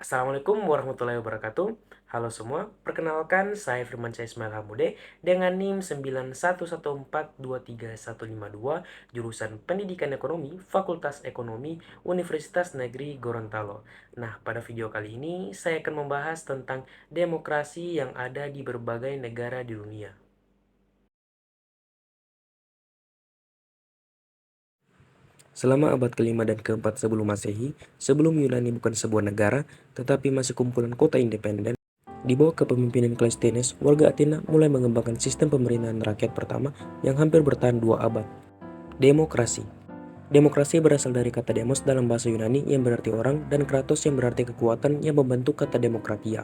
Assalamualaikum warahmatullahi wabarakatuh. Halo semua, perkenalkan saya Firmansyah Ismail Hamude dengan NIM 9114235152 jurusan Pendidikan Ekonomi, Fakultas Ekonomi, Universitas Negeri Gorontalo. Nah, pada video kali ini saya akan membahas tentang demokrasi yang ada di berbagai negara di dunia. Selama abad ke-5 dan ke-4 sebelum Masehi, sebelum Yunani bukan sebuah negara, tetapi masih kumpulan kota independen, di bawah kepemimpinan Cleisthenes, warga Athena mulai mengembangkan sistem pemerintahan rakyat pertama yang hampir bertahan 2 abad. Demokrasi. Demokrasi berasal dari kata demos dalam bahasa Yunani yang berarti orang dan kratos yang berarti kekuatan yang membentuk kata demokratia,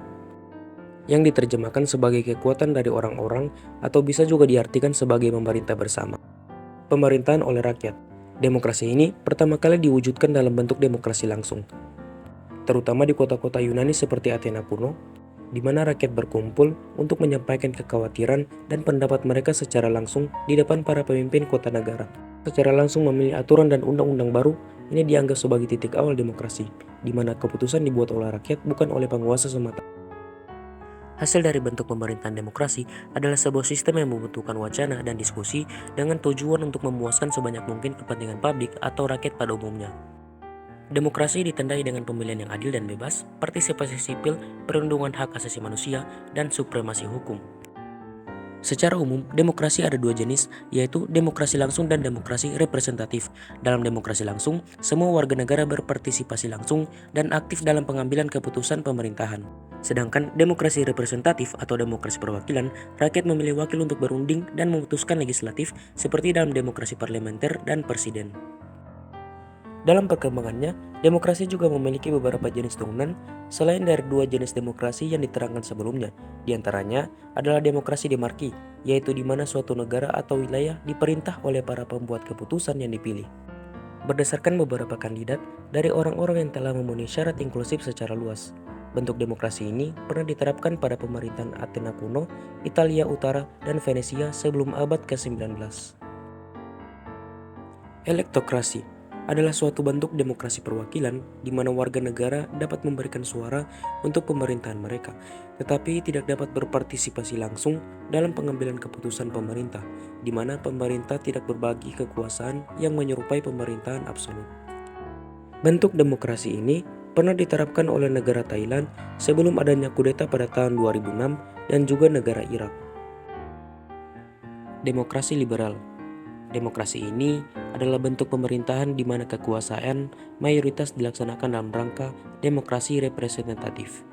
yang diterjemahkan sebagai kekuatan dari orang-orang atau bisa juga diartikan sebagai memerintah bersama. Pemerintahan oleh rakyat. Demokrasi ini pertama kali diwujudkan dalam bentuk demokrasi langsung, terutama di kota-kota Yunani seperti Athena kuno, di mana rakyat berkumpul untuk menyampaikan kekhawatiran dan pendapat mereka secara langsung di depan para pemimpin kota negara. Secara langsung memilih aturan dan undang-undang baru, ini dianggap sebagai titik awal demokrasi, di mana keputusan dibuat oleh rakyat bukan oleh penguasa semata. Hasil dari bentuk pemerintahan demokrasi adalah sebuah sistem yang membutuhkan wacana dan diskusi dengan tujuan untuk memuaskan sebanyak mungkin kepentingan publik atau rakyat pada umumnya. Demokrasi ditandai dengan pemilihan yang adil dan bebas, partisipasi sipil, perlindungan hak asasi manusia, dan supremasi hukum. Secara umum, demokrasi ada 2 jenis, yaitu demokrasi langsung dan demokrasi representatif. Dalam demokrasi langsung, semua warga negara berpartisipasi langsung dan aktif dalam pengambilan keputusan pemerintahan. Sedangkan demokrasi representatif atau demokrasi perwakilan, rakyat memilih wakil untuk berunding dan memutuskan legislatif seperti dalam demokrasi parlementer dan presiden. Dalam perkembangannya, demokrasi juga memiliki beberapa jenis turunan selain dari 2 jenis demokrasi yang diterangkan sebelumnya. Di antaranya adalah demokrasi demarki, yaitu di mana suatu negara atau wilayah diperintah oleh para pembuat keputusan yang dipilih berdasarkan beberapa kandidat dari orang-orang yang telah memenuhi syarat inklusif secara luas. Bentuk demokrasi ini pernah diterapkan pada pemerintahan Athena kuno, Italia Utara, dan Venesia sebelum abad ke-19. Elektokrasi adalah suatu bentuk demokrasi perwakilan di mana warga negara dapat memberikan suara untuk pemerintahan mereka, tetapi tidak dapat berpartisipasi langsung dalam pengambilan keputusan pemerintah, di mana pemerintah tidak berbagi kekuasaan yang menyerupai pemerintahan absolut. Bentuk demokrasi ini pernah diterapkan oleh negara Thailand sebelum adanya kudeta pada tahun 2006 dan juga negara Irak. Demokrasi liberal. Demokrasi ini adalah bentuk pemerintahan di mana kekuasaan mayoritas dilaksanakan dalam rangka demokrasi representatif,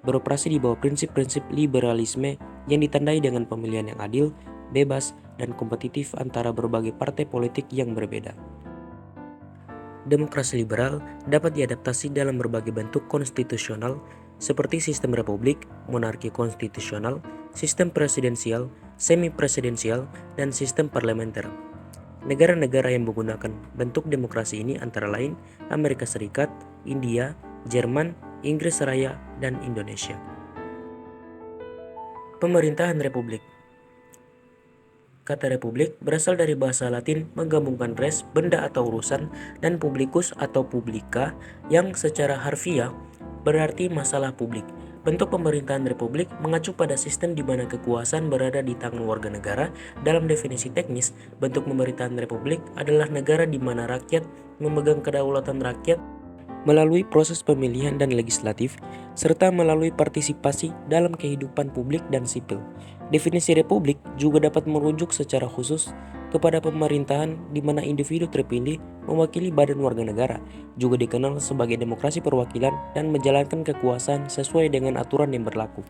beroperasi di bawah prinsip-prinsip liberalisme yang ditandai dengan pemilihan yang adil, bebas, dan kompetitif antara berbagai partai politik yang berbeda. Demokrasi liberal dapat diadaptasi dalam berbagai bentuk konstitusional seperti sistem republik, monarki konstitusional, sistem presidensial, semi-presidensial, dan sistem parlementer. Negara-negara yang menggunakan bentuk demokrasi ini antara lain Amerika Serikat, India, Jerman, Inggris Raya, dan Indonesia. Pemerintahan republik. Kata republik berasal dari bahasa Latin menggabungkan res, benda atau urusan, dan publicus atau publica yang secara harfiah berarti masalah publik. Bentuk pemerintahan republik mengacu pada sistem di mana kekuasaan berada di tangan warga negara. Dalam definisi teknis, bentuk pemerintahan republik adalah negara di mana rakyat memegang kedaulatan rakyat melalui proses pemilihan dan legislatif, serta melalui partisipasi dalam kehidupan publik dan sipil. Definisi republik juga dapat merujuk secara khusus kepada pemerintahan di mana individu terpilih mewakili badan warga negara, juga dikenal sebagai demokrasi perwakilan dan menjalankan kekuasaan sesuai dengan aturan yang berlaku.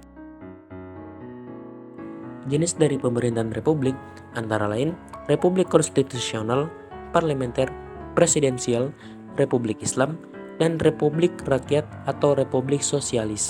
Jenis dari pemerintahan republik antara lain republik konstitusional, parlementer, presidensial, republik Islam, dan republik rakyat atau republik sosialis.